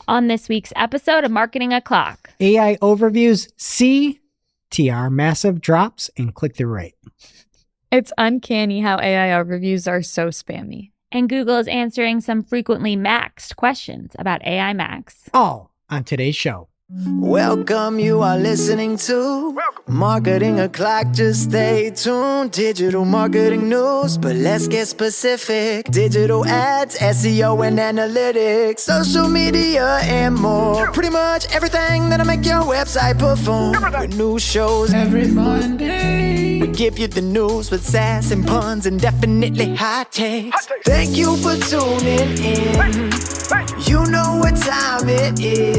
On this week's episode of Marketing O'Clock, AI overviews, CTR massive drops in click-through rate. It's uncanny how AI overviews are so spammy. And Google is answering some frequently maxed questions about AI Max. All on today's show. Welcome, you are listening to Marketing O'Clock. Just stay tuned. Digital marketing news, but let's get specific. Digital ads, SEO and analytics, social media and more. Pretty much everything that'll make your website perform. With new shows every Monday. We give you the news with sass and puns and definitely hot takes. Thank you for tuning in. You know what time it is.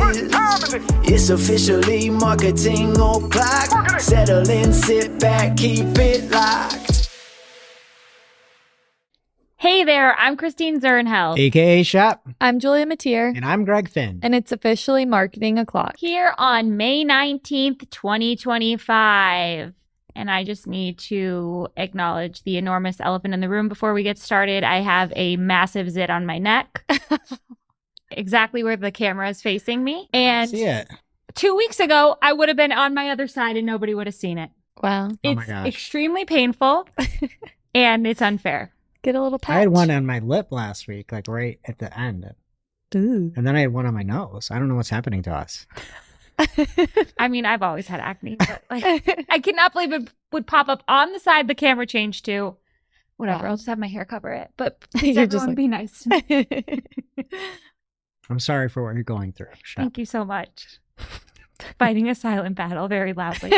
It's officially Marketing O'Clock. Settle in, sit back, keep it locked. Hey there, I'm Christine Zernheld. AKA Shop. I'm Julia Matier, And I'm Greg Finn. and it's officially Marketing O'Clock. Here on May 19th, 2025. And I just need to acknowledge the enormous elephant in the room before we get started. I have a massive zit on my neck. Exactly where the camera is facing me. And See it. 2 weeks ago, I would have been on my other side and nobody would have seen it. Wow. Oh my It's gosh. extremely painful and it's unfair. Get a little patch. I had one on my lip last week, like right at the end. Ooh. And then I had one on my nose. I don't know what's happening to us. I mean, I've always had acne, but like, I cannot believe it would pop up on the side the camera changed to. Whatever, Wow. I'll just have my hair cover it. But please, You're just everyone, like- be nice to me. I'm sorry for what you're going through, Shop. Thank you so much. Fighting a silent battle very loudly.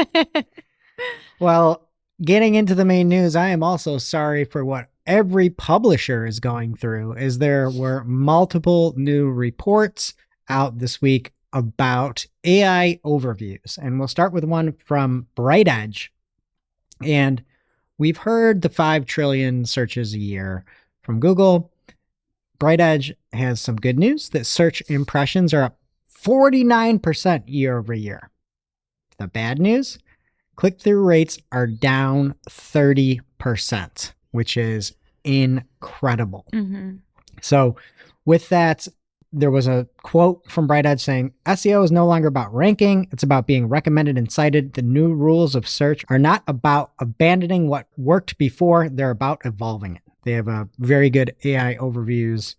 Well, getting into the main news, I am also sorry for what every publisher is going through, as there were multiple new reports out this week about AI overviews. And we'll start with one from Bright Edge. And we've heard the 5 trillion searches a year from Google. Bright Edge has some good news that search impressions are up 49% year over year. The bad news, click-through rates are down 30%, which is incredible. Mm-hmm. So with that, there was a quote from Bright Edge saying, SEO is no longer about ranking. It's about being recommended and cited. The new rules of search are not about abandoning what worked before. They're about evolving it. They have a very good AI overviews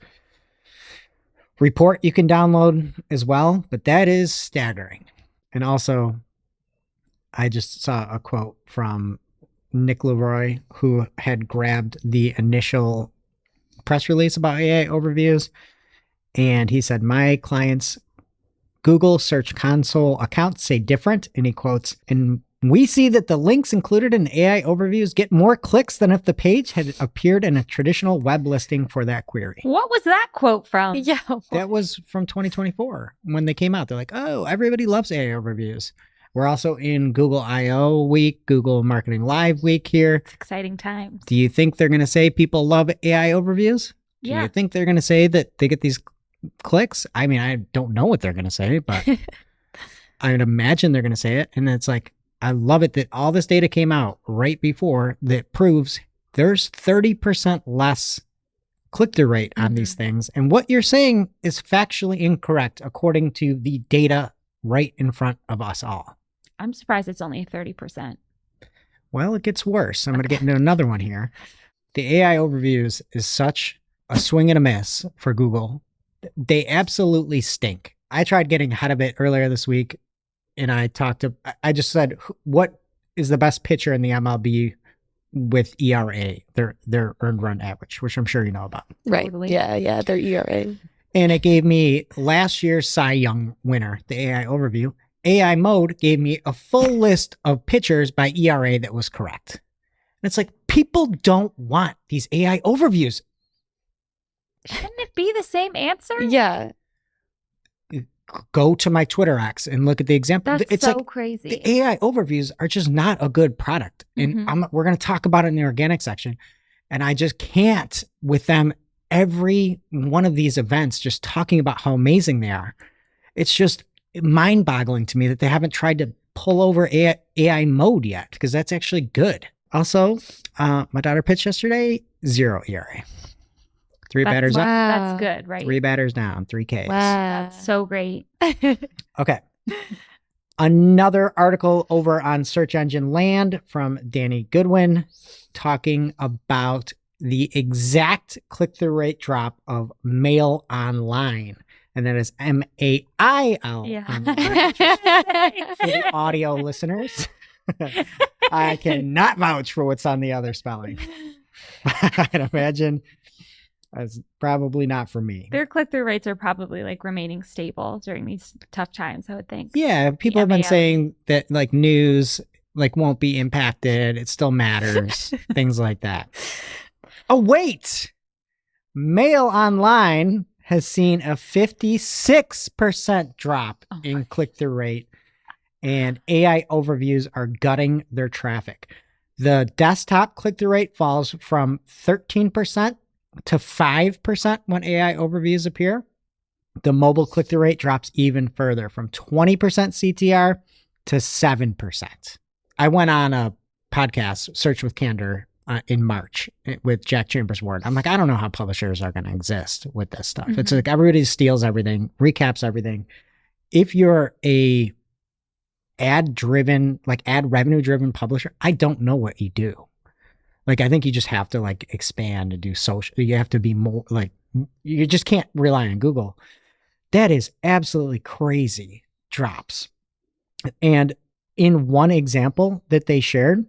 report you can download as well, but that is staggering. And also, I just saw a quote from Nick Leroy, who had grabbed the initial press release about AI overviews. And he said, my clients' Google Search Console accounts say different. And he quotes, and we see that the links included in AI overviews get more clicks than if the page had appeared in a traditional web listing for that query. What was that quote from? Yeah. That was from 2024 when they came out. They're like, oh, everybody loves AI overviews. We're also in Google I/O week, Google Marketing Live week here. It's exciting times. Do you think they're going to say people love AI overviews? Do Yeah. you think they're going to say that they get these clicks? I mean, I don't know what they're going to say, but I would imagine they're going to say it. And it's like, I love it that all this data came out right before that proves there's 30% less click-through rate on these things. And what you're saying is factually incorrect according to the data right in front of us all. I'm surprised it's only 30%. Well, it gets worse. I'm going to get into another one here. The AI overviews is such a swing and a miss for Google. They absolutely stink. I tried getting ahead of it earlier this week, and I just said, what is the best pitcher in the MLB with ERA, their earned run average, which I'm sure you know about. Right. Totally. Yeah. Their ERA. And it gave me last year's Cy Young winner, the AI overview. AI mode gave me a full list of pitchers by ERA that was correct. And it's like, people don't want these AI overviews. Shouldn't it be the same answer? Yeah. Go to my Twitter X and look at the example. That's It's so like crazy. the AI overviews are just not a good product. And we're going to talk about it in the organic section. And I just can't with them every one of these events just talking about how amazing they are. It's just mind-boggling to me that they haven't tried to pull over AI mode yet, because that's actually good. Also, my daughter pitched yesterday, 0 ERA. Three batters up, That's good, right? 3 batters down, 3 Ks. Wow. That's so great. Okay. Another article over on Search Engine Land from Danny Goodwin talking about the exact click-through rate drop of Mail Online. And that is MAIL. Yeah. For the audio listeners. I cannot vouch for what's on the other spelling. I can imagine that's probably not for me. Their click-through rates are probably like remaining stable during these tough times, I would think. Yeah, people have been MAIL. saying that like news like won't be impacted. It still matters. Things like that. Oh, wait. Mail Online has seen a 56% drop in click-through rate, and AI overviews are gutting their traffic. The desktop click-through rate falls from 13% to 5% when AI overviews appear. The mobile click-through rate drops even further from 20% CTR to 7%. I went on a podcast, Search with Candor, in March with Jack Chambers Ward. I'm like, I don't know how publishers are going to exist with this stuff. It's like everybody steals everything, recaps everything. If you're a ad revenue driven publisher, I don't know what you do. Like, I think you just have to like expand and do social. You have to be more like, you just can't rely on Google. That is absolutely crazy drops. And in one example that they shared,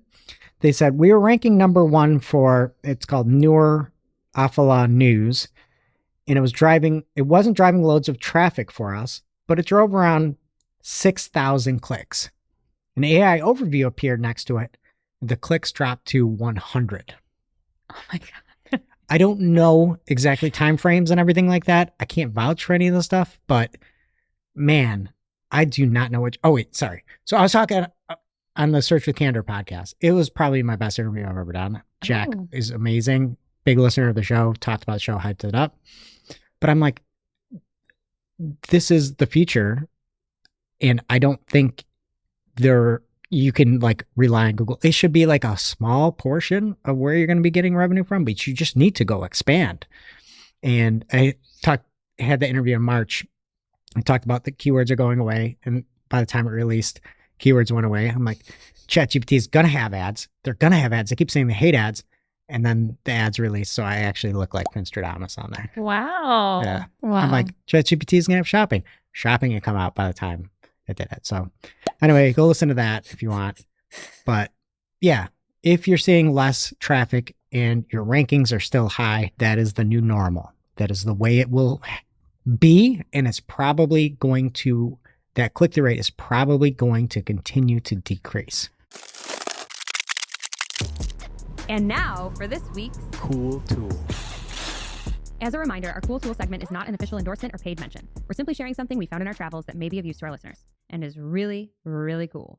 they said, we were ranking number 1 for, it's called Newer Afala News. And it wasn't driving loads of traffic for us, but it drove around 6,000 clicks. An AI overview appeared next to it. The clicks dropped to 100. Oh my God. I don't know exactly timeframes and everything like that. I can't vouch for any of the stuff, but man, I do not know which. Oh, wait, sorry. So I was talking on the Search with Candor podcast. It was probably my best interview I've ever done. Jack is amazing. Big listener of the show, talked about the show, hyped it up. But I'm like, this is the future. And I don't think you can like rely on Google. It should be like a small portion of where you're going to be getting revenue from, but you just need to go expand. And I had the interview in March. I talked about the keywords are going away. And by the time it released, keywords went away. I'm like, ChatGPT is going to have ads. They're going to have ads. They keep saying they hate ads. And then the ads released. So I actually look like Finstradamus on there. Wow. Yeah. Wow. I'm like, ChatGPT is going to have shopping. Shopping had come out by the time it did it. So anyway, go listen to that if you want. But yeah, if you're seeing less traffic and your rankings are still high, that is the new normal. That is the way it will be. And it's probably going to, that click-through rate is probably going to continue to decrease. And now for this week's Cool tool. As a reminder, our Cool Tool segment is not an official endorsement or paid mention. We're simply sharing something we found in our travels that may be of use to our listeners and is really, really cool.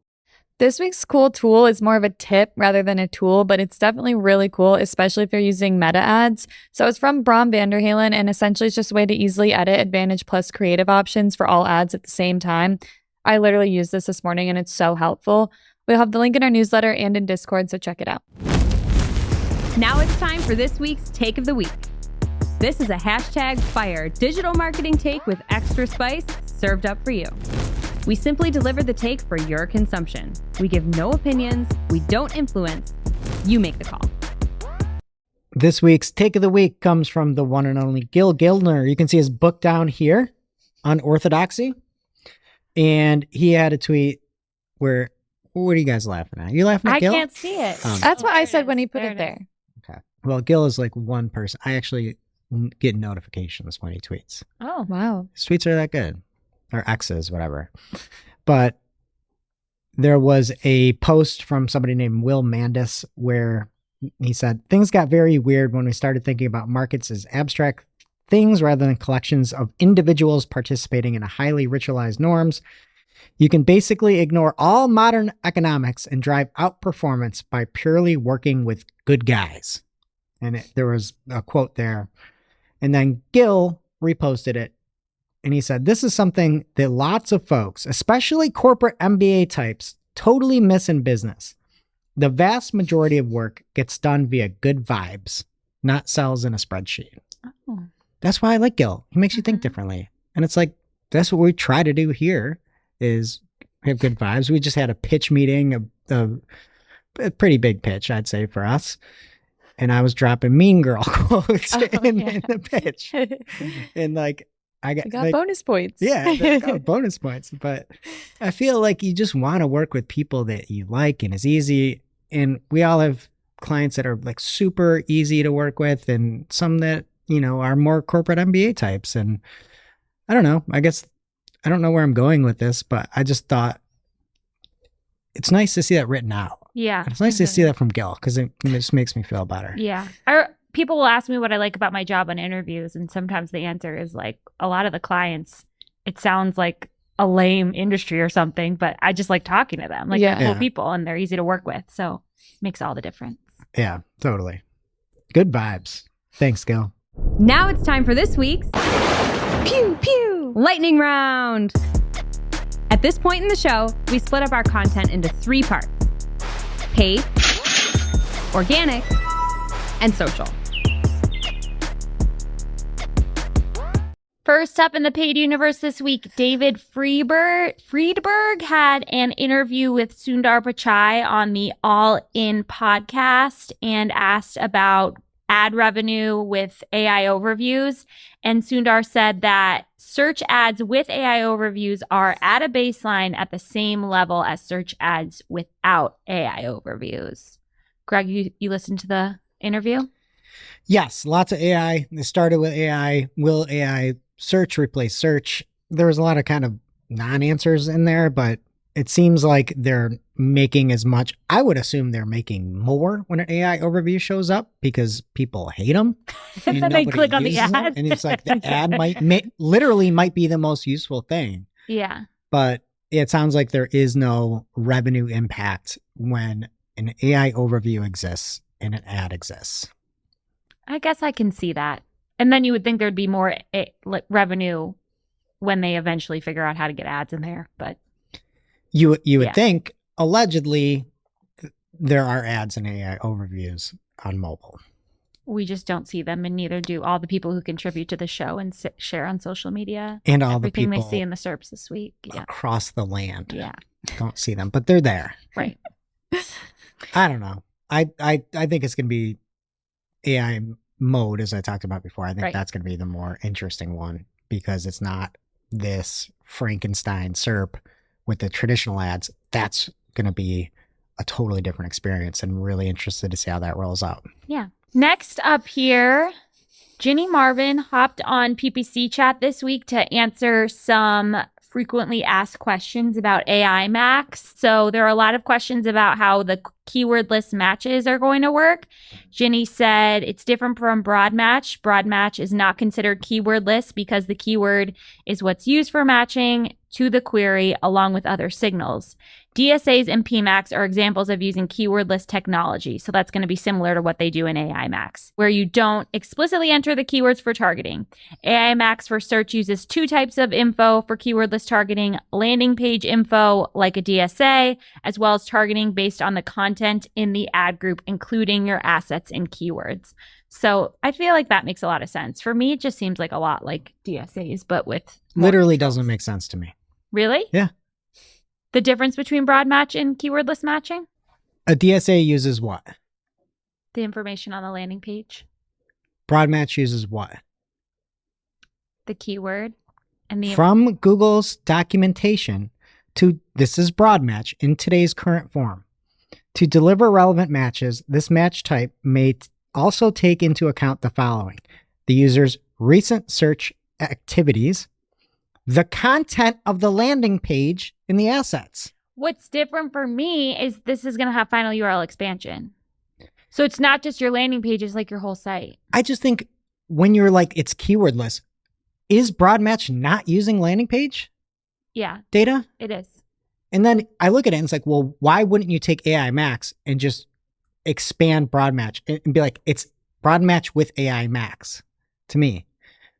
This week's cool tool is more of a tip rather than a tool, but it's definitely really cool, especially if you're using meta ads. So it's from Brom Vanderhalen, and essentially it's just a way to easily edit Advantage Plus creative options for all ads at the same time. I literally used this morning and it's so helpful. We'll have the link in our newsletter and in Discord, so check it out. Now it's time for this week's Take of the Week. This is a #fire digital marketing take with extra spice served up for you. We simply deliver the take for your consumption. We give no opinions. We don't influence. You make the call. This week's Take of the Week comes from the one and only Gil Gildner. You can see his book down here, Unorthodoxy. And he had a tweet where, what are you guys laughing at? You laughing at I Gil? can't see it. That's what there I it said is. when he put There it it there. Okay. Well, Gil is like one person. I actually get notifications when he tweets. Oh, Wow. His tweets are that good. Or X's, whatever. But there was a post from somebody named Will Mandis where he said, things got very weird when we started thinking about markets as abstract things rather than collections of individuals participating in a highly ritualized norms. You can basically ignore all modern economics and drive outperformance by purely working with good guys. And there was a quote there. And then Gil reposted it. And he said, this is something that lots of folks, especially corporate MBA types, totally miss in business. The vast majority of work gets done via good vibes, not cells in a spreadsheet. Oh. That's why I like Gil. He makes you think differently. And it's like, that's what we try to do here is have good vibes. We just had a pitch meeting, a pretty big pitch, I'd say, for us. And I was dropping Mean Girl quotes in the pitch. And like, I got like, bonus points. Yeah, I got bonus points. But I feel like you just want to work with people that you like and is easy. And we all have clients that are like super easy to work with and some that, you know, are more corporate MBA types. And I don't know, I guess I don't know where I'm going with this, but I just thought it's nice to see that written out. Yeah. It's nice to see that from Gil because it just makes me feel better. Yeah. People will ask me what I like about my job on interviews, and sometimes the answer is like a lot of the clients, it sounds like a lame industry or something, but I just like talking to them. Like they're cool people and they're easy to work with. So it makes all the difference. Yeah, totally. Good vibes. Thanks, Gil. Now it's time for this week's Pew Pew Lightning Round. At this point in the show, we split up our content into 3 parts: paid, organic, and social. First up in the paid universe this week, David Friedberg had an interview with Sundar Pichai on the All In podcast and asked about ad revenue with AI overviews. And Sundar said that search ads with AI overviews are at a baseline at the same level as search ads without AI overviews. Greg, you listened to the interview? Yes, lots of AI. They started with AI. Will AI search replace search? There was a lot of kind of non-answers in there, but it seems like they're making as much. I would assume they're making more when an AI overview shows up because people hate them. And then they click on the ad. And it's like the ad literally might be the most useful thing. Yeah. But it sounds like there is no revenue impact when an AI overview exists and an ad exists. I guess I can see that. And then you would think there'd be more revenue when they eventually figure out how to get ads in there. But you would think, allegedly, there are ads and AI overviews on mobile. We just don't see them, and neither do all the people who contribute to the show and share on social media. And all everything the people they see in the SERPs this week. Yeah. Across the land. Yeah. Don't see them, but they're there. Right. I don't know. I think it's going to be AI mode, as I talked about before. I think that's going to be the more interesting one because it's not this Frankenstein SERP with the traditional ads. That's going to be a totally different experience, and really interested to see how that rolls out. Yeah. Next up here, Ginny Marvin hopped on PPC chat this week to answer some frequently asked questions about AI Max. So there are a lot of questions about how the keyword list matches are going to work. Ginny said it's different from broad match. Broad match is not considered keyword list because the keyword is what's used for matching to the query along with other signals. DSAs and PMAX are examples of using keyword list technology. So that's going to be similar to what they do in AI Max, where you don't explicitly enter the keywords for targeting. AI Max for search uses 2 types of info for keyword list targeting: landing page info like a DSA, as well as targeting based on the content in the ad group, including your assets and keywords. So I feel like that makes a lot of sense. For me, it just seems like a lot like DSAs, but with literally doesn't make sense to me. Really? Yeah. The difference between broad match and keyword list matching? A DSA uses what? The information on the landing page. Broad match uses what? The keyword and the from Google's documentation to this is broad match in today's current form. To deliver relevant matches, this match type may also take into account the following: the user's recent search activities, the content of the landing page, and the assets. What's different for me is this is going to have final URL expansion. So it's not just your landing page, it's like your whole site. I just think when you're like, it's keywordless, is broad match not using landing page data? It is. And then I look at it and it's like, well, why wouldn't you take AI Max and just expand broad match and be like, it's broad match with AI Max to me.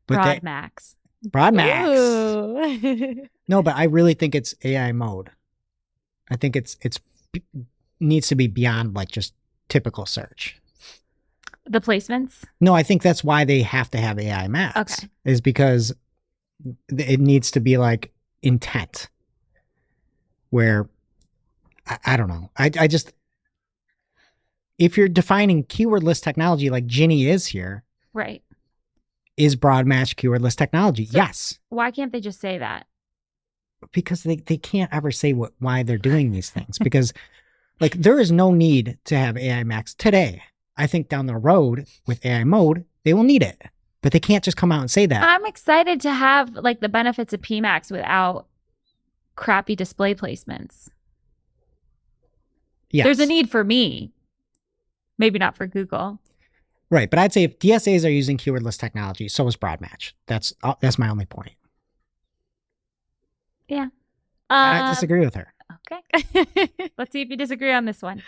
But broad max. Broad max. No, but I really think it's AI mode. I think it's needs to be beyond like just typical search. The placements? No, I think that's why they have to have AI max. Okay. Is because it needs to be like intent. Where, I don't know. I just, if you're defining keywordless technology like Ginny is here, Right. is broad match keywordless technology? So yes. Why can't they just say that? Because they can't ever say why they're doing these things. Because like there is no need to have AI max today. I think down the road with AI mode, they will need it. But they can't just come out and say that. I'm excited to have like the benefits of PMAX without crappy display placements. Yes. There's a need for me. Maybe not for Google. Right. But I'd say if DSAs are using keywordless technology, so is broad match. That's my only point. Yeah. I disagree with her. Okay. Let's see if you disagree on this one.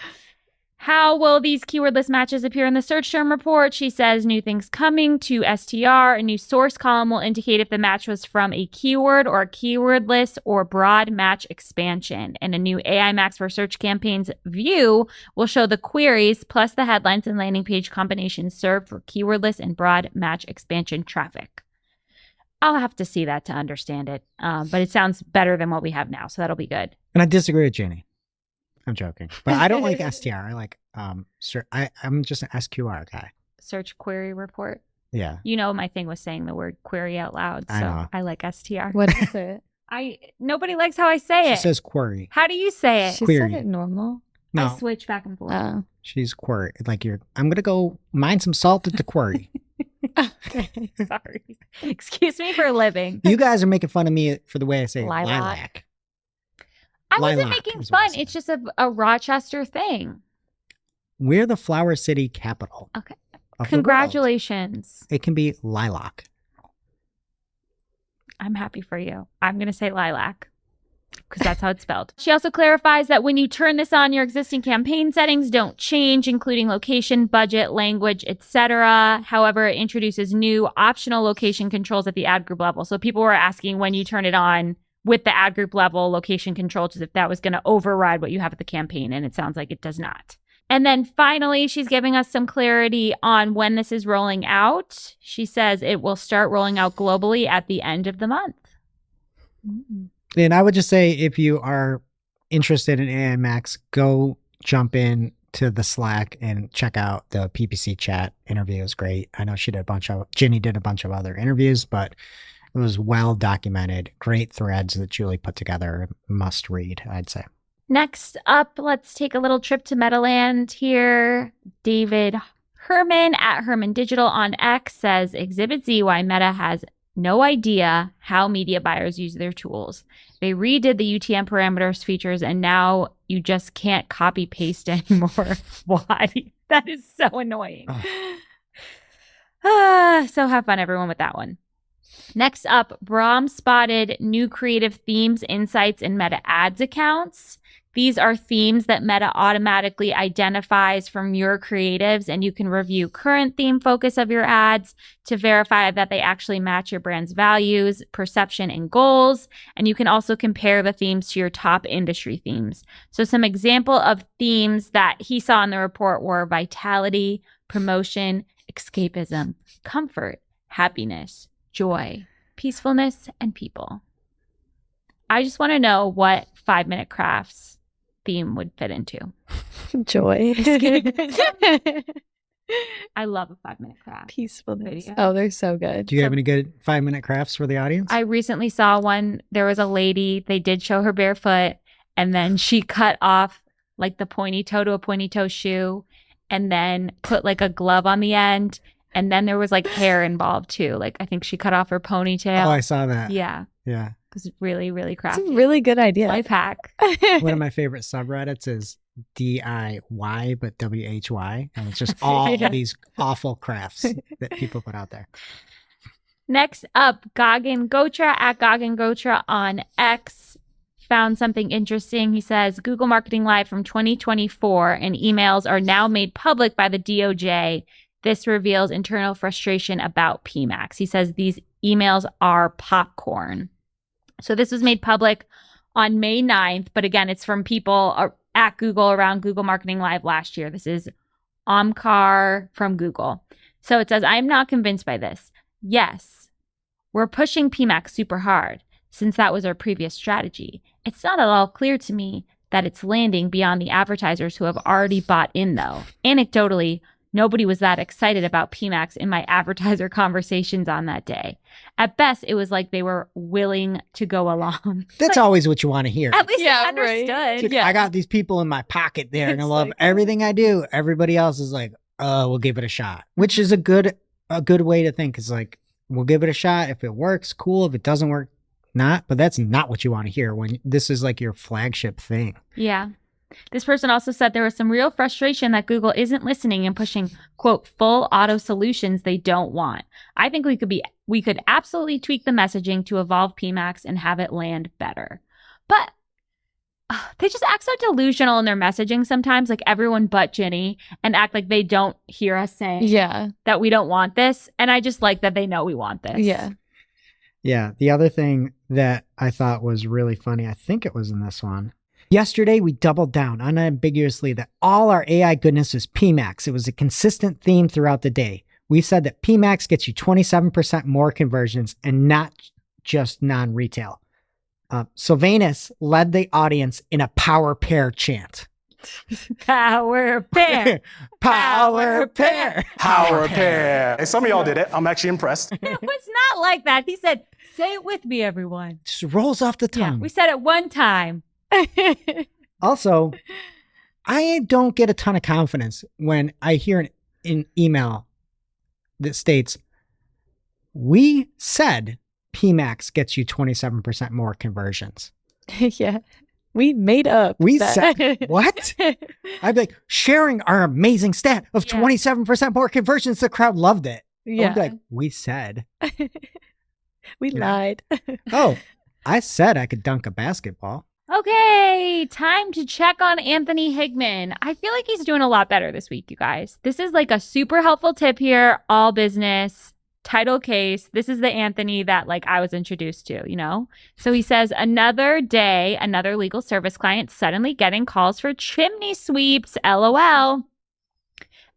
How will these keywordless matches appear in the search term report? She says new things coming to STR. A new source column will indicate if the match was from a keyword or a keywordless or broad match expansion. And a new AI Max for search campaigns view will show the queries plus the headlines and landing page combinations served for keywordless and broad match expansion traffic. I'll have to see that to understand it. But it sounds better than what we have now. So that'll be good. And I disagree with Ginny. I'm joking. But I don't like STR. I like I'm just an SQR guy. Search query report. Yeah. You know, my thing was saying the word query out loud. So I know. I like STR. What is it? Nobody likes how I say She it. says query. How do you say it? She Query. said it normal. No, I switch back and forth. Oh. she's query. Like I'm gonna go mine some salt at the quarry. Okay. Sorry. Excuse me for living. You guys are making fun of me for the way I say Lilac. lilac. I wasn't Lilac making is what I fun. said. It's just a Rochester thing. We're the flower city capital. Okay. of the world. Congratulations. It can be lilac. I'm happy for you. I'm going to say lilac because that's how it's spelled. She also clarifies that when you turn this on, your existing campaign settings don't change, including location, budget, language, etc. However, it introduces new optional location controls at the ad group level. So people were asking when you turn it on with the ad group level location controls, if that was going to override what you have at the campaign, and it sounds like it does not. And then finally, she's giving us some clarity on when this is rolling out. She says it will start rolling out globally at the end of the month. And I would just say if you are interested in AI Max, go jump in to the Slack and check out the PPC chat interview. It was great. I know Ginny did a bunch of other interviews, but it was well documented. Great threads that Julie put together. Must read, I'd say. Next up, let's take a little trip to Metaland here. David Herman at Herman Digital on X says, Exhibit Z, why Meta has no idea how media buyers use their tools. They redid the UTM parameters features, and now you just can't copy paste anymore. Why? That is so annoying. So have fun, everyone, with that one. Next up, Brahm spotted new creative themes, insights, in Meta Ads accounts. These are themes that Meta automatically identifies from your creatives, and you can review current theme focus of your ads to verify that they actually match your brand's values, perception, and goals. And you can also compare the themes to your top industry themes. So some example of themes that he saw in the report were vitality, promotion, escapism, comfort, happiness, joy, peacefulness, and people. I just want to know what 5-Minute Crafts theme would fit into. Joy. I love a 5-Minute Craft. Peacefulness. Video. Oh, they're so good. Do you have any good 5-minute crafts for the audience? I recently saw one. There was a lady, they did show her barefoot, and then she cut off like the pointy toe to a pointy toe shoe, and then put like a glove on the end. And then there was like hair involved too. Like I think she cut off her ponytail. Oh, I saw that. Yeah. Yeah. It was really, really It's crafty. a really good idea. Life hack. One of my favorite subreddits is DIY, but WHY. And it's just all Yeah. these awful crafts that people put out there. Next up, Gagan Gotra at Gagan Gotra on X found something interesting. He says Google Marketing Live from 2024 and emails are now made public by the DOJ. This reveals internal frustration about PMAX. He says these emails are popcorn. So this was made public on May 9th, but again, it's from people at Google around Google Marketing Live last year. This is Omkar from Google. So it says, I'm not convinced by this. Yes, we're pushing PMAX super hard since that was our previous strategy. It's not at all clear to me that it's landing beyond the advertisers who have already bought in, though. Anecdotally, nobody was that excited about PMAX in my advertiser conversations on that day. At best, it was like they were willing to go along. That's always what you want to hear. At least Yeah, I understood. right. Like, Yeah. I got these people in my pocket there and I It's love like, everything I do. Everybody else is like, we'll give it a shot, which is a good way to think. It's like, we'll give it a shot. If it works, cool. If it doesn't work, not. But that's not what you want to hear when this is like your flagship thing. Yeah. This person also said there was some real frustration that Google isn't listening and pushing, quote, full auto solutions they don't want. I think we could absolutely tweak the messaging to evolve PMAX and have it land better. But they just act so delusional in their messaging sometimes, like everyone but Ginny, and act like they don't hear us saying Yeah. that we don't want this. And I just like that they know we want this. Yeah. Yeah. The other thing that I thought was really funny, I think it was in this one. Yesterday, we doubled down unambiguously that all our AI goodness is PMAX. It was a consistent theme throughout the day. We said that PMAX gets you 27% more conversions and not just non-retail. Sylvanus led the audience in a power pair chant. Power pair. Power pair. Power pair. Hey, some of y'all did it. I'm actually impressed. It was not like that. He said, say it with me, everyone. Just rolls off the Yeah, tongue. we said it one time. Also, I don't get a ton of confidence when I hear an email that states, we said PMAX gets you 27% more conversions. Yeah. We made up. We that. said, what? I'd be like, sharing our amazing stat of Yeah. 27% more conversions. The crowd loved it. I'd Yeah. be like, we said. We Yeah. lied. Oh, I said I could dunk a basketball. Okay, time to check on Anthony Higman. I feel like he's doing a lot better this week, you guys. This is like a super helpful tip here. All business, title case. This is the Anthony that like I was introduced to, you know? So he says, another day, another legal service client suddenly getting calls for chimney sweeps. LOL.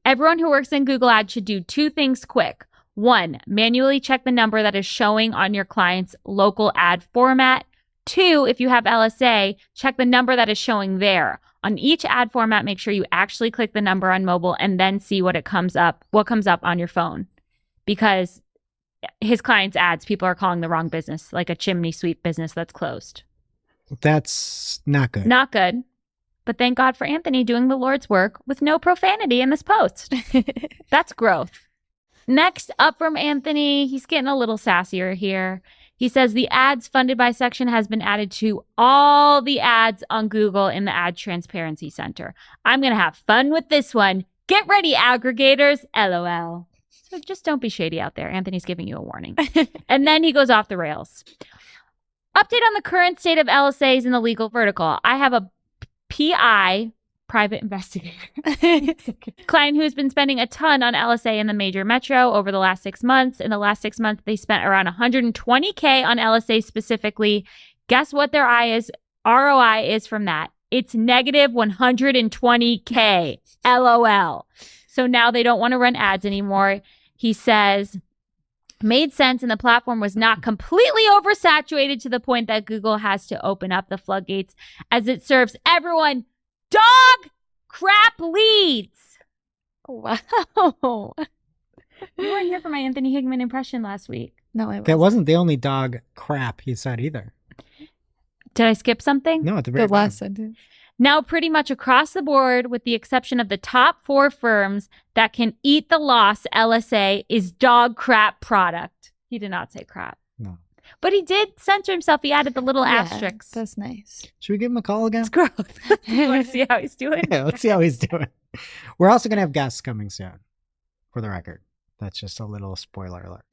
Everyone who works in Google Ads should do two things quick. One, manually check the number that is showing on your client's local ad format. Two, if you have LSA, check the number that is showing there. On each ad format, make sure you actually click the number on mobile and then see what comes up on your phone. Because his client's ads, people are calling the wrong business, like a chimney sweep business that's closed. That's not good. Not good. But thank God for Anthony doing the Lord's work with no profanity in this post. That's growth. Next up from Anthony, he's getting a little sassier here. He says the ads funded by section has been added to all the ads on Google in the Ad Transparency Center. I'm going to have fun with this one. Get ready, aggregators. LOL. So just don't be shady out there. Anthony's giving you a warning. And then he goes off the rails. Update on the current state of LSAs in the legal vertical. I have a PI, private investigator, client who's been spending a ton on LSA in the major metro over the last 6 months. In the last 6 months, they spent around $120K on LSA specifically. Guess what their ROI is from that? It's negative $120K. LOL. So now they don't want to run ads anymore. He says, made sense and the platform was not completely oversaturated to the point that Google has to open up the floodgates as it serves everyone dog crap leads. Wow. You weren't here for my Anthony Higman impression last week. No, I wasn't. That wasn't the only dog crap he said either. Did I skip something? No, at the very The last bottom. sentence. Now, pretty much across the board, with the exception of the top 4 firms that can eat the loss, LSA is dog crap product. He did not say crap. No. But he did censor himself. He added the little Yeah, asterisks. That's nice. Should we give him a call again? It's growth. You want to see how he's doing? Yeah, let's see how he's doing. We're also going to have guests coming soon, for the record. That's just a little spoiler alert.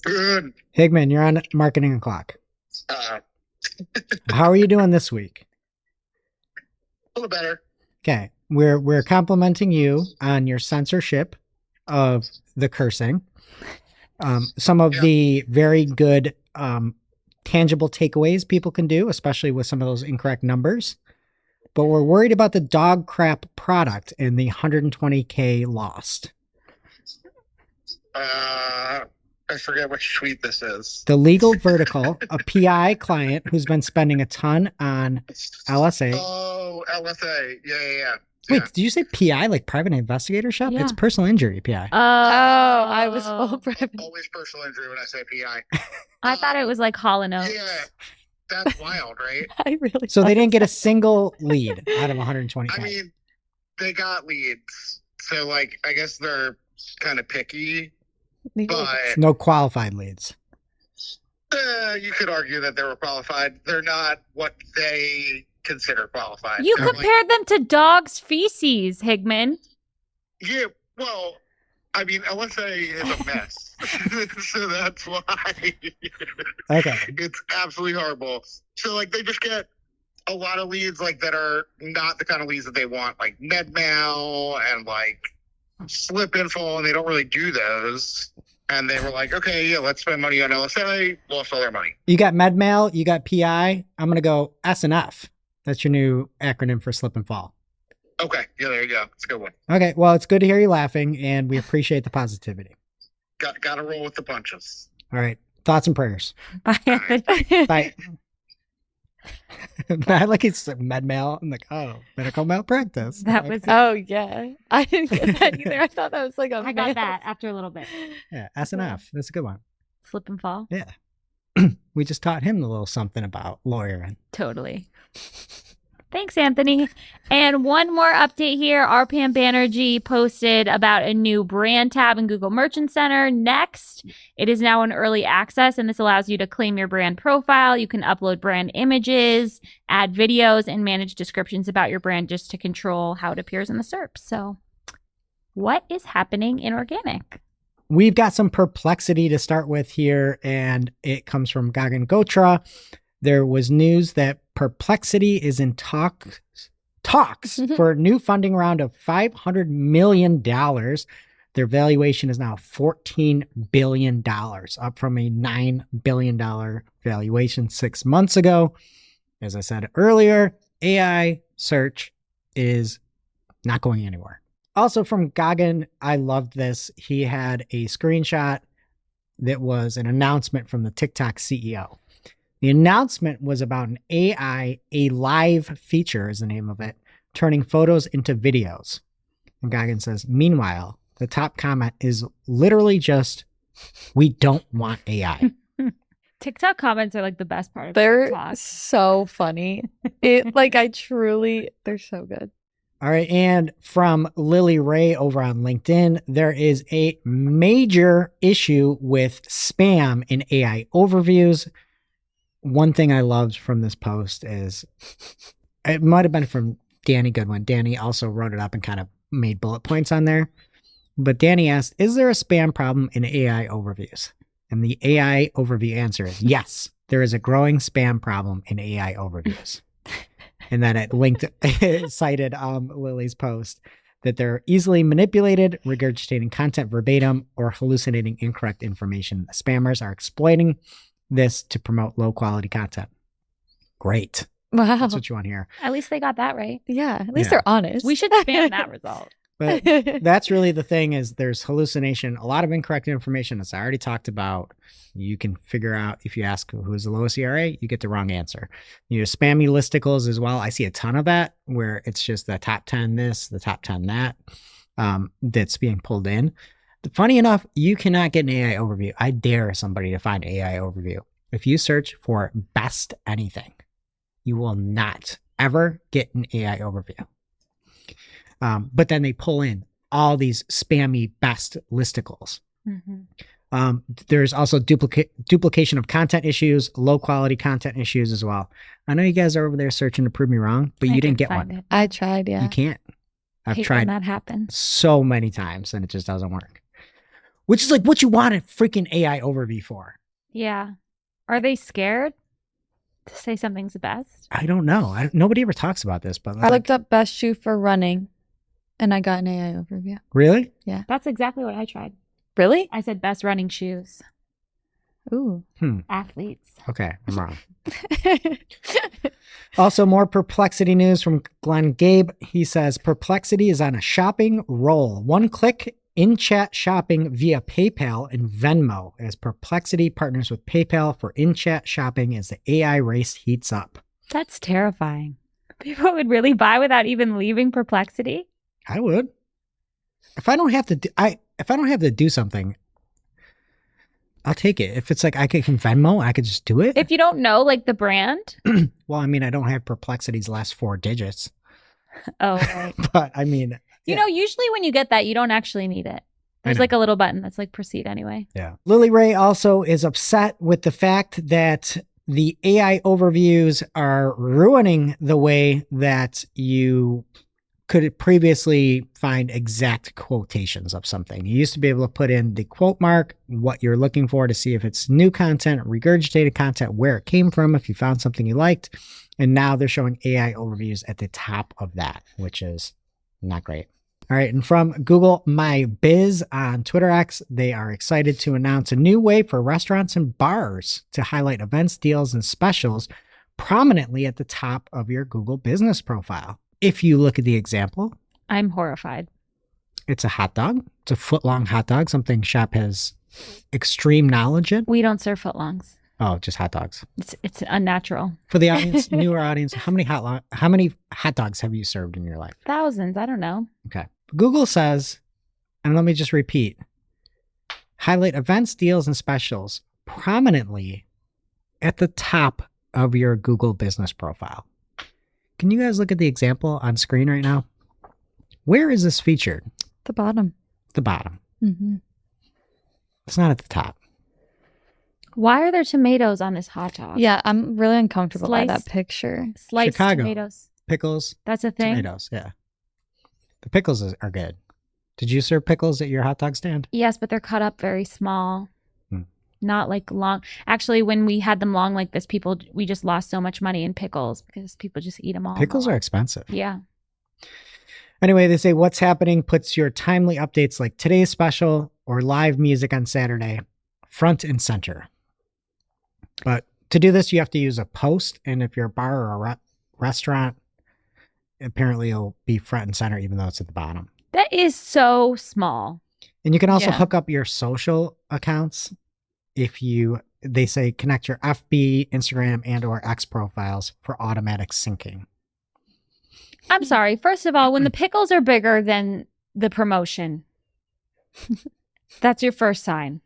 Good. Higman, you're on Marketing O'Clock. A How are you doing this week? little better. Okay, we're complimenting you on your censorship of the cursing. Some of Yeah. the very good tangible takeaways people can do, especially with some of those incorrect numbers. But we're worried about the dog crap product and the 120K lost. I forget which tweet this is. The legal vertical, a PI client who's been spending a ton on LSA. Oh, LSA. Yeah. Wait, did you say PI, like private investigatorship? Yeah. It's personal injury PI. I was full private. Always personal injury when I say PI. I thought it was like Hall & Oates. Yeah, that's wild, right? I really. So they thought didn't get a single lead out of 120K. I mean, they got leads. So, like, I guess they're kind of picky, but No qualified leads. you could argue that they were qualified. They're not what they consider qualified. You They're compared them to dog's feces, Higman. Yeah, well, I mean, LSA is a mess. So that's why Okay. it's absolutely horrible. So, like, they just get a lot of leads, like, that are not the kind of leads that they want, like MedMail and, like, Slip Info, and they don't really do those. And they were like, okay, yeah, let's spend money on LSA. Lost all their money. You got MedMail, you got PI. I'm going to go S&F. That's your new acronym for slip and fall. Okay, yeah, there you go. It's a good one. Okay, well, it's good to hear you laughing, and we appreciate the positivity. Got to roll with the punches. All right, thoughts and prayers. Bye, Anthony. Bye. I like it's MedMail. I'm like, oh, medical malpractice. That was Oh yeah, I didn't get that either. I thought that was like a. I got that after a little bit. Yeah, S&F. That's a good one. Slip and fall. Yeah. We just taught him a little something about lawyering. Totally. Thanks, Anthony. And one more update here. RPM Banerjee posted about a new brand tab in Google Merchant Center. Next, it is now in early access, and this allows you to claim your brand profile. You can upload brand images, add videos, and manage descriptions about your brand just to control how it appears in the SERPs. So what is happening in organic? We've got some perplexity to start with here, and it comes from Gagan Gotra. There was news that Perplexity is in talks for a new funding round of $500 million. Their valuation is now $14 billion, up from a $9 billion valuation 6 months ago. As I said earlier, AI search is not going anywhere. Also from Gagan, I loved this. He had a screenshot that was an announcement from the TikTok CEO. The announcement was about an AI, a live feature is the name of it, turning photos into videos. And Gagan says, meanwhile, the top comment is literally just, we don't want AI. TikTok comments are like the best part of They're TikTok. so funny. They're so good. All right. And from Lily Ray over on LinkedIn, there is a major issue with spam in AI overviews. One thing I loved from this post is, it might have been from Danny Goodwin. Danny also wrote it up and kind of made bullet points on there. But Danny asked, is there a spam problem in AI overviews? And the AI overview answer is yes, there is a growing spam problem in AI overviews. And then it cited Lily's post that they're easily manipulated, regurgitating content verbatim, or hallucinating incorrect information. The spammers are exploiting this to promote low quality content. Great. Wow. That's what you want to hear. At least they got that right. Yeah. At least Yeah. they're honest. We should spam that result. But that's really the thing, is there's hallucination, a lot of incorrect information, as I already talked about. You can figure out, if you ask who's the lowest ERA, you get the wrong answer. You know, spammy listicles as well. I see a ton of that where it's just the top 10 this, the top 10 that, that's being pulled in. Funny enough, you cannot get an AI overview. I dare somebody to find AI overview. If you search for best anything, you will not ever get an AI overview. But then they pull in all these spammy best listicles. Mm-hmm. There's also duplication of content issues, low quality content issues as well. I know you guys are over there searching to prove me wrong, but you didn't get one. It. I tried, yeah. You can't. I've Hate tried when that happens. so many times and it just doesn't work. Which is like what you want a freaking AI overview for. Yeah. Are they scared to say something's the best? I don't know. Nobody ever talks about this, but I looked up best shoe for running and I got an AI overview. really? That's exactly what I tried. Really? I said best running shoes. Ooh. Athletes. Okay, I'm wrong. Also, more Perplexity news from Glenn Gabe. He says Perplexity is on a shopping roll. One click in-chat shopping via PayPal and Venmo as Perplexity partners with PayPal for in-chat shopping as the AI race heats up. That's terrifying. People would really buy without even leaving Perplexity. I would. If I don't have to do something, I'll take it. If it's like I can Venmo, I could just do it. If you don't know, like, the brand. Well, I mean, I don't have Perplexity's last 4 digits. Oh, right. But I mean, You know, usually when you get that, you don't actually need it. There's like a little button that's like proceed anyway. Yeah. Lily Ray also is upset with the fact that the AI overviews are ruining the way that you could previously find exact quotations of something. You used to be able to put in the quote mark, what you're looking for to see if it's new content, regurgitated content, where it came from, if you found something you liked. And now they're showing AI overviews at the top of that, which is not great. All right. And from Google My Biz on Twitter X, they are excited to announce a new way for restaurants and bars to highlight events, deals, and specials prominently at the top of your Google business profile. If you look at the example, I'm horrified. it's a hot dog. It's a foot-long hot dog, something Shop has extreme knowledge in. We don't serve footlongs. Oh, just hot dogs. It's unnatural. For the audience, newer audience, how many hot dogs have you served in your life? Thousands. I don't know. Okay. Google says, and let me just repeat, highlight events, deals, and specials prominently at the top of your Google business profile. Can you guys look at the example on screen right now? Where is this featured? The bottom. The bottom. Mm-hmm. It's not at the top. Why are there tomatoes on this hot dog? Yeah, I'm really uncomfortable by that Sliced- picture. Sliced Chicago. tomatoes. Pickles, That's a thing? tomatoes. Yeah. The pickles are good. Did you serve pickles at your hot dog stand? Yes, but they're cut up very small. Hmm. Not like long. Actually, when we had them long like this, we just lost so much money in pickles because people just eat them all. Pickles are expensive. Yeah. Anyway, they say what's happening puts your timely updates like today's special or live music on Saturday front and center. But to do this, you have to use a post. And if you're a bar or a restaurant, apparently it'll be front and center, even though it's at the bottom. That is so small. And you can also Yeah. hook up your social accounts they say connect your FB, Instagram, and or X profiles for automatic syncing. I'm sorry. First of all, when the pickles are bigger than the promotion, that's your first sign.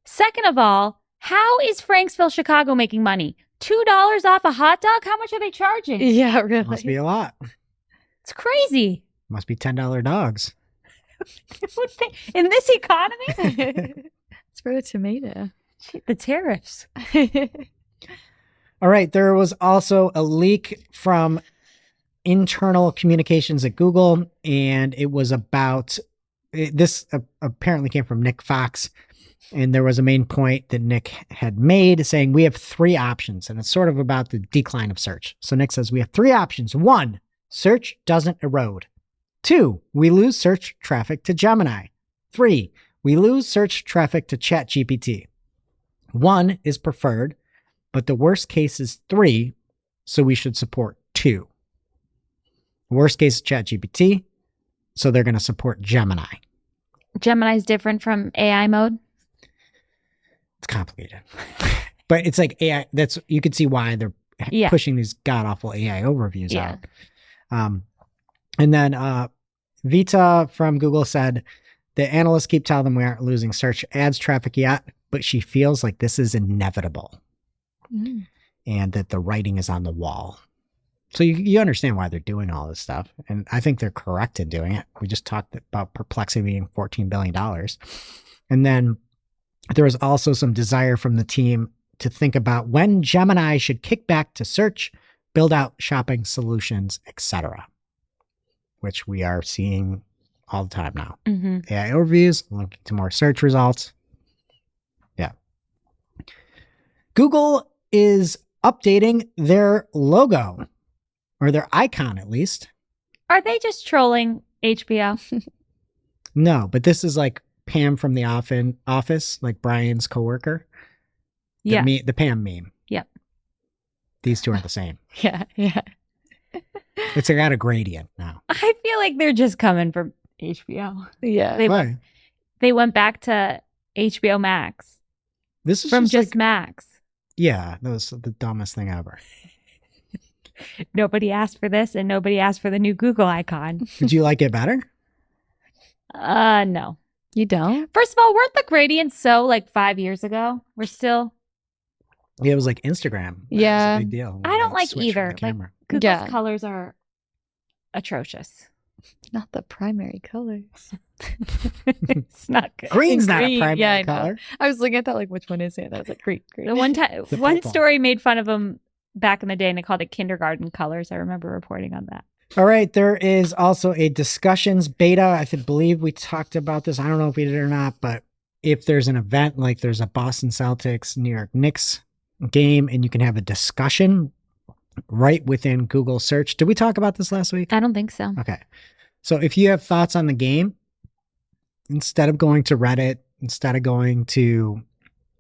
Second of all, how is Franksville, Chicago making money? $2 off a hot dog? How much are they charging? Yeah, really. Must be a lot. It's crazy. Must be $10 dogs. In this economy? It's for the tomato. The tariffs. All right. There was also a leak from internal communications at Google, and it was about this apparently came from Nick Fox. And there was a main point that Nick had made saying we have 3 options, and it's sort of about the decline of search. So Nick says we have 3 options. 1, search doesn't erode. 2, we lose search traffic to Gemini. 3, we lose search traffic to ChatGPT. 1 is preferred, but the worst case is 3, so we should support 2. The worst case is ChatGPT, so they're going to support Gemini. Gemini's different from AI mode? It's complicated. But it's like AI, you could see why they're pushing these god-awful AI overviews out. And then Vita from Google said, the analysts keep telling them we aren't losing search ads traffic yet, but she feels like this is inevitable and that the writing is on the wall. So you understand why they're doing all this stuff. And I think they're correct in doing it. We just talked about Perplexity being $14 billion. And then there was also some desire from the team to think about when Gemini should kick back to search, build out shopping solutions, etc., which we are seeing all the time now. Mm-hmm. AI overviews, linking to more search results. Yeah. Google is updating their logo, or their icon at least. Are they just trolling HBO? No, but this is like Pam from the office, like Brian's coworker. Yeah. The Pam meme. Yep. These two are the same. Yeah. It's got a gradient now. I feel like they're just coming from HBO. Yeah. Why? They went back to HBO Max This is from just just like, Max. yeah, that was the dumbest thing ever. Nobody asked for this, and nobody asked for the new Google icon. Did you like it better? No. You don't? First of all, weren't the gradients so like 5 years ago? We're still. Yeah, it was like Instagram. That Yeah. was a big deal. I don't They like switched from either. the Like camera. Google's Yeah. colors are atrocious. Not the primary colors. It's not good. Green's not a Green, primary yeah, I know. color. I was looking at that like, which one is it? And I was like, green. The one time, The one purple. story made fun of them back in the day, and they called it kindergarten colors. I remember reporting on that. All right, there is also a discussions beta. I believe we talked about this. I don't know if we did or not, but if there's an event like there's a Boston Celtics, New York Knicks game, and you can have a discussion right within Google search. Did we talk about this last week? I don't think so. Okay. So if you have thoughts on the game, instead of going to Reddit, instead of going to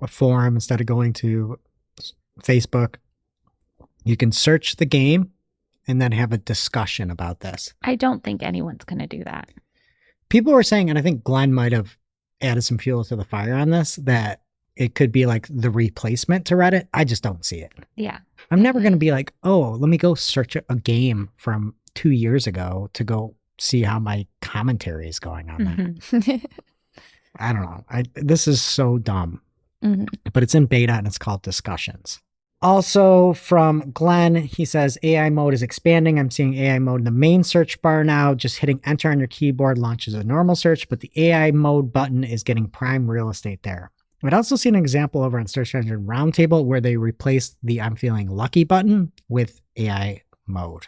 a forum, instead of going to Facebook, you can search the game and then have a discussion about this. I don't think anyone's going to do that. People were saying, and I think Glenn might have added some fuel to the fire on this, that it could be like the replacement to Reddit. I just don't see it. Yeah. I'm never going to be like, oh, let me go search a game from 2 years ago to go see how my commentary is going on that. Mhm. I don't know. This is so dumb, Mhm. but it's in beta and it's called discussions. Also from Glenn, he says AI mode is expanding. I'm seeing AI mode in the main search bar now. Just hitting enter on your keyboard launches a normal search, but the AI mode button is getting prime real estate there. I'd also seen an example over on Search Engine Roundtable where they replaced the I'm feeling lucky button with AI mode,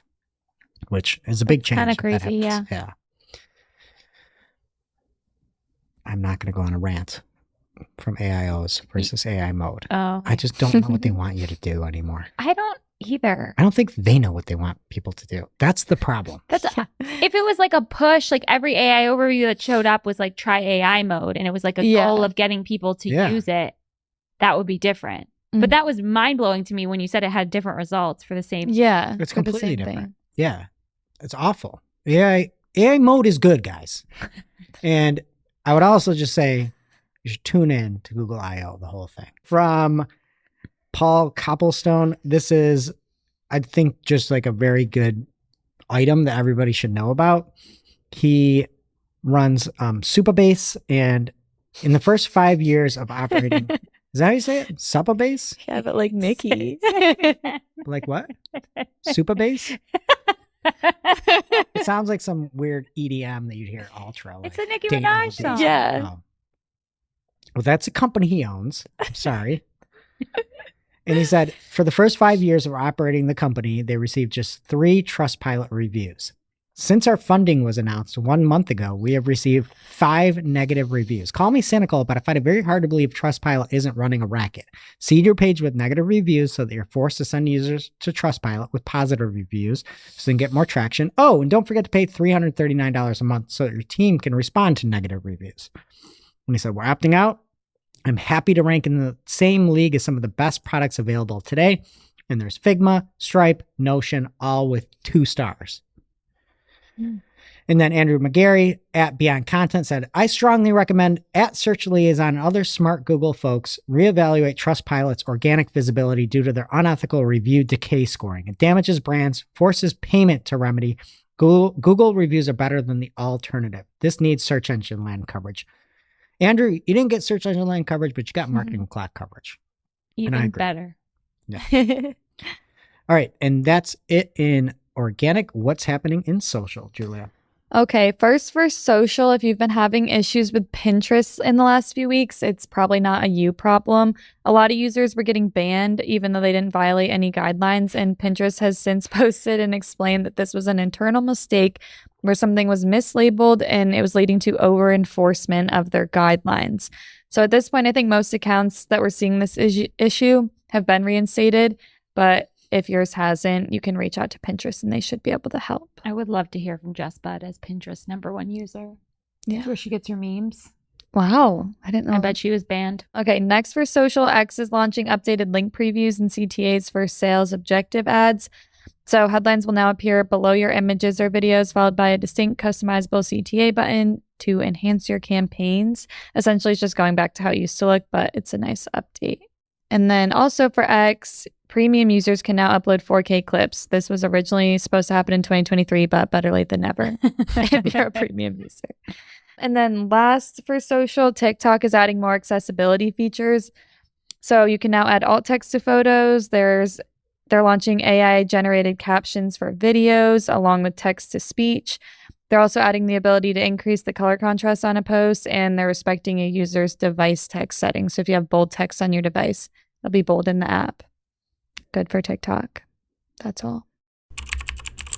which is a big change. kinda if that crazy, happens. Yeah. I'm not going to go on a rant from AIOs versus AI mode. Oh. I just don't know what they want you to do anymore. I don't either. I don't think they know what they want people to do. That's the problem. That's if it was like a push, like every AI overview that showed up was like try AI mode, and it was like a Yeah. goal of getting people to Yeah. use it, that would be different. Mhm. But that was mind blowing to me when you said it had different results for the same. Yeah. It's for the completely same different. thing. Yeah. It's awful. AI mode is good, guys. And I would also just say you should tune in to Google I/O, the whole thing. From Paul Copplestone, this is, I think, just like a very good item that everybody should know about. He runs Supabase, and in the first 5 years of operating, is that how you say it? Supabase? Yeah, but like Nikki. Like what? Supabase? It sounds like some weird EDM that you'd hear ultra. It's like a Nicki Dana Minaj Lee. song. Yeah. Oh. Well, that's a company he owns. I'm sorry. And he said, for the first 5 years of operating the company, they received just 3 Trustpilot reviews. Since our funding was announced 1 month ago, we have received 5 negative reviews. Call me cynical, but I find it very hard to believe Trustpilot isn't running a racket. Seed your page with negative reviews so that you're forced to send users to Trustpilot with positive reviews so they can get more traction. Oh, and don't forget to pay $339 a month so that your team can respond to negative reviews. And he said, we're opting out. I'm happy to rank in the same league as some of the best products available today. And there's Figma, Stripe, Notion, all with 2 stars. And then Andrew McGarry at Beyond Content said, I strongly recommend at Search Liaison and other smart Google folks reevaluate Trustpilot's organic visibility due to their unethical review decay scoring. It damages brands, forces payment to remedy. Google reviews are better than the alternative. This needs search engine land coverage. Andrew, you didn't get search engine land coverage, but you got marketing cloud coverage. And I Even agree. better. All right. And that's it in organic. What's happening in social, Julia? Okay, first for social, if you've been having issues with Pinterest in the last few weeks, it's probably not a you problem. A lot of users were getting banned even though they didn't violate any guidelines, and Pinterest has since posted and explained that this was an internal mistake where something was mislabeled and it was leading to over-enforcement of their guidelines. So at this point, I think most accounts that were seeing this issue have been reinstated, but if yours hasn't, you can reach out to Pinterest and they should be able to help. I would love to hear from Jess Budd as Pinterest #1 user. Yeah. That's where she gets her memes. Wow. I didn't know. I bet she was banned. Okay, next for social, X is launching updated link previews and CTAs for sales objective ads. So headlines will now appear below your images or videos, followed by a distinct customizable CTA button to enhance your campaigns. Essentially, it's just going back to how it used to look, but it's a nice update. And then also for X, premium users can now upload 4K clips. This was originally supposed to happen in 2023, but better late than never if you're a premium user. And then last for social, TikTok is adding more accessibility features. So you can now add alt text to photos. They're launching AI generated captions for videos along with text to speech. They're also adding the ability to increase the color contrast on a post, and they're respecting a user's device text settings. So if you have bold text on your device, it'll be bold in the app. Good for TikTok. That's all.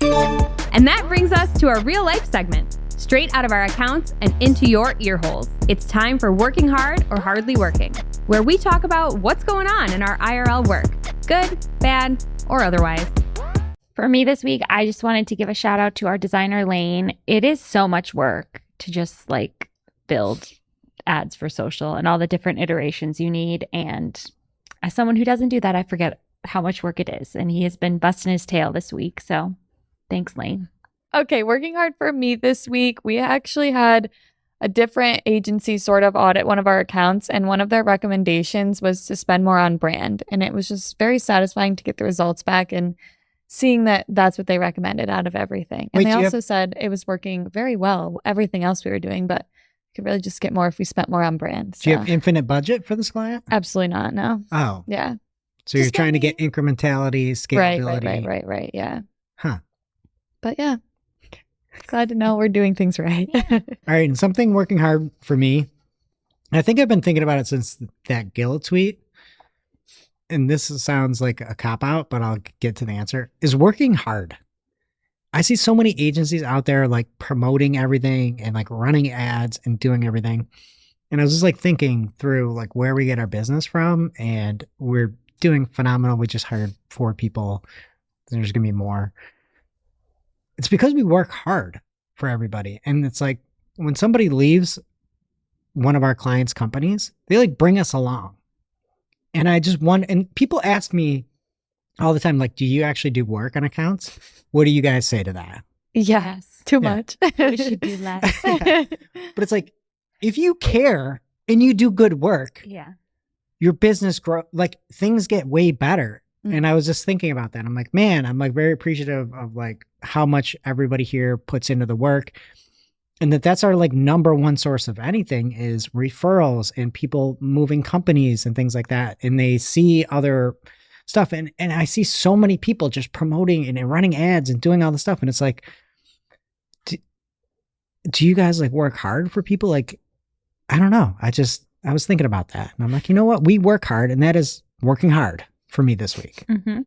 And that brings us to our real life segment. Straight out of our accounts and into your ear holes. It's time for Working Hard or Hardly Working, where we talk about what's going on in our IRL work, good, bad, or otherwise. For me this week, I just wanted to give a shout out to our designer, Lane. It is so much work to just like build ads for social and all the different iterations you need. And as someone who doesn't do that, I forget how much work it is. And he has been busting his tail this week. So thanks, Lane. Okay, working hard for me this week. We actually had a different agency sort of audit one of our accounts, and one of their recommendations was to spend more on brand. And it was just very satisfying to get the results back and seeing that that's what they recommended out of everything. And Wait, they also said it was working very well, everything else we were doing, but we could really just get more if we spent more on brand. Do you have infinite budget for this client? Absolutely not, no. Oh. Yeah. So you're trying to get incrementality, scalability. Right, yeah. Huh. But yeah. Glad to know we're doing things right. All right, and something working hard for me, I think I've been thinking about it since that Gill tweet, and this sounds like a cop-out, but I'll get to the answer, is working hard. I see so many agencies out there like promoting everything and like running ads and doing everything. And I was just like thinking through like where we get our business from, and we're doing phenomenal. We just hired 4 people. There's going to be more. It's because we work hard for everybody. And it's like when somebody leaves one of our clients' companies, they like bring us along. And I just want, and people ask me all the time, like, do you actually do work on accounts? What do you guys say to that? Yes. Too Yeah. much. We should do less. Yeah. But it's like, if you care and you do good work, Yeah. your business grow, like things get way better. Mm. And I was just thinking about that. I'm like, man, I'm like very appreciative of like how much everybody here puts into the work. And that's our like number one source of anything is referrals and people moving companies and things like that. And they see other stuff. And I see so many people just promoting and running ads and doing all the stuff. And it's like, do you guys like work hard for people? Like, I don't know. I was thinking about that. And I'm like, you know what? We work hard, and that is working hard for me this week. Mm-hmm.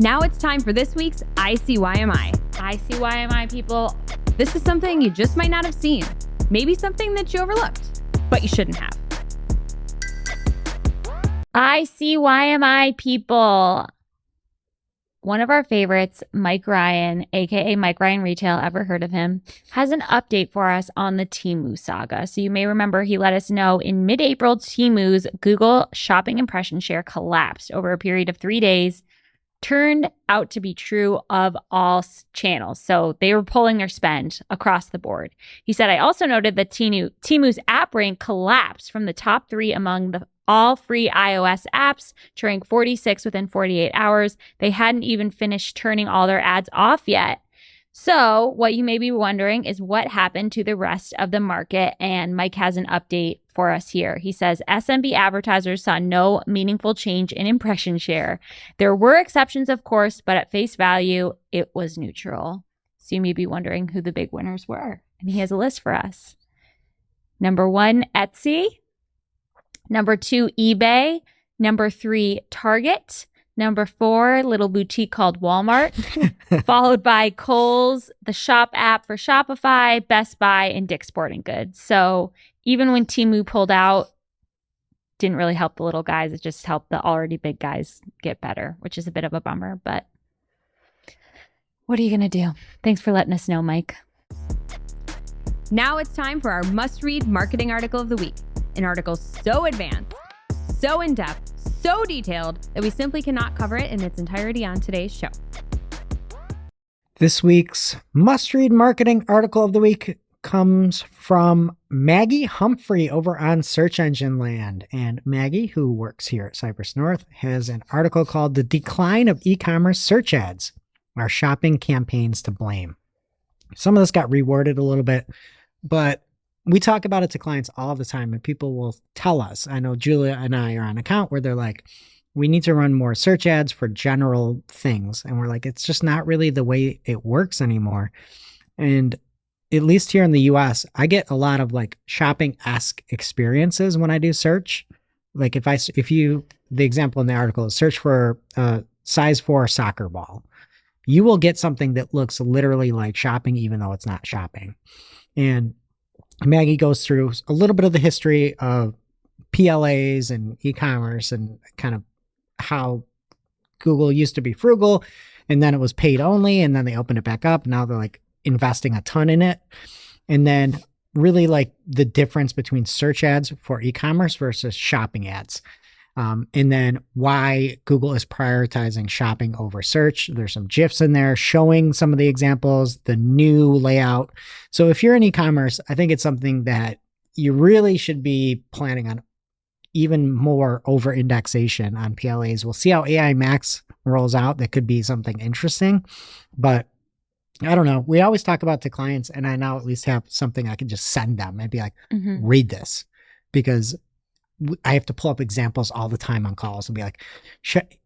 Now it's time for this week's ICYMI. ICYMI people. This is something you just might not have seen. Maybe something that you overlooked, but you shouldn't have. ICYMI people. One of our favorites, Mike Ryan, aka Mike Ryan Retail, ever heard of him, has an update for us on the Temu saga. So you may remember he let us know in mid-April, Temu's Google shopping impression share collapsed over a period of 3 days. Turned out to be true of all channels. So they were pulling their spend across the board. He said, I also noted that Temu's app rank collapsed from the top 3 among all free iOS apps to rank 46 within 48 hours. They hadn't even finished turning all their ads off yet. So what you may be wondering is what happened to the rest of the market, and Mike has an update for us here. He says SMB advertisers saw no meaningful change in impression share. There were exceptions, of course, but at face value, it was neutral. So you may be wondering who the big winners were, and he has a list for us. Number 1, Etsy. Number 2, eBay. Number 3, Target. Number 4, little boutique called Walmart, followed by Kohl's, the Shop app for Shopify, Best Buy, and Dick's Sporting Goods. So even when Temu pulled out, didn't really help the little guys. It just helped the already big guys get better, which is a bit of a bummer. But what are you going to do? Thanks for letting us know, Mike. Now it's time for our must-read marketing article of the week. An article so advanced, so in-depth, so detailed that we simply cannot cover it in its entirety on today's show. This week's must-read marketing article of the week comes from Maggie Humphrey over on Search Engine Land. And Maggie, who works here at Cypress North, has an article called The Decline of E-Commerce Search Ads. Are Shopping Campaigns to Blame? Some of this got reworded a little bit, but we talk about it to clients all the time, and people will tell us. I know Julia and I are on an account where they're like, we need to run more search ads for general things. And we're like, it's just not really the way it works anymore. And at least here in the US, I get a lot of like shopping-esque experiences when I do search. Like the example in the article is search for a size 4 soccer ball. You will get something that looks literally like shopping, even though it's not shopping. And Maggie goes through a little bit of the history of PLAs and e-commerce and kind of how Google used to be frugal, and then it was paid only, and then they opened it back up. Now they're like investing a ton in it. And then really like the difference between search ads for e-commerce versus shopping ads. And then why Google is prioritizing shopping over search. There's some GIFs in there showing some of the examples, the new layout. So if you're in e-commerce, I think it's something that you really should be planning on even more over indexation on PLAs. We'll see how AI Max rolls out. That could be something interesting, but I don't know. We always talk about to clients, and I now at least have something I can just send them and be like, read this, because I have to pull up examples all the time on calls and be like,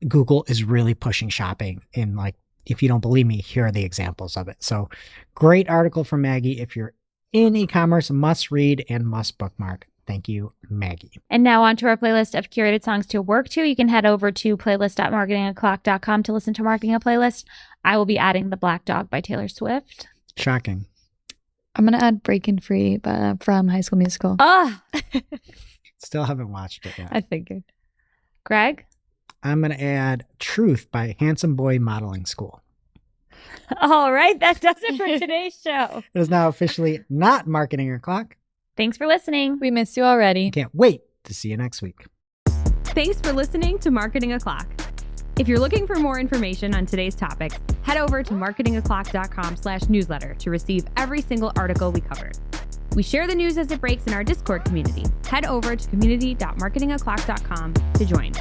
Google is really pushing shopping. And like, if you don't believe me, here are the examples of it. So great article from Maggie. If you're in e-commerce, must read and must bookmark. Thank you, Maggie. And now on to our playlist of curated songs to work to. You can head over to playlist.marketingoclock.com to listen to Marketing a Playlist. I will be adding The Black Dog by Taylor Swift. Shocking. I'm going to add Breakin' Free from High School Musical. Still haven't watched it yet. I figured. Greg? I'm going to add Truth by Handsome Boy Modeling School. All right, that does it for today's show. It is now officially not Marketing O'Clock. Thanks for listening. We missed you already. Can't wait to see you next week. Thanks for listening to Marketing O'Clock. If you're looking for more information on today's topics, head over to marketingoclock.com/newsletter to receive every single article we covered. We share the news as it breaks in our Discord community. Head over to community.marketingoclock.com to join.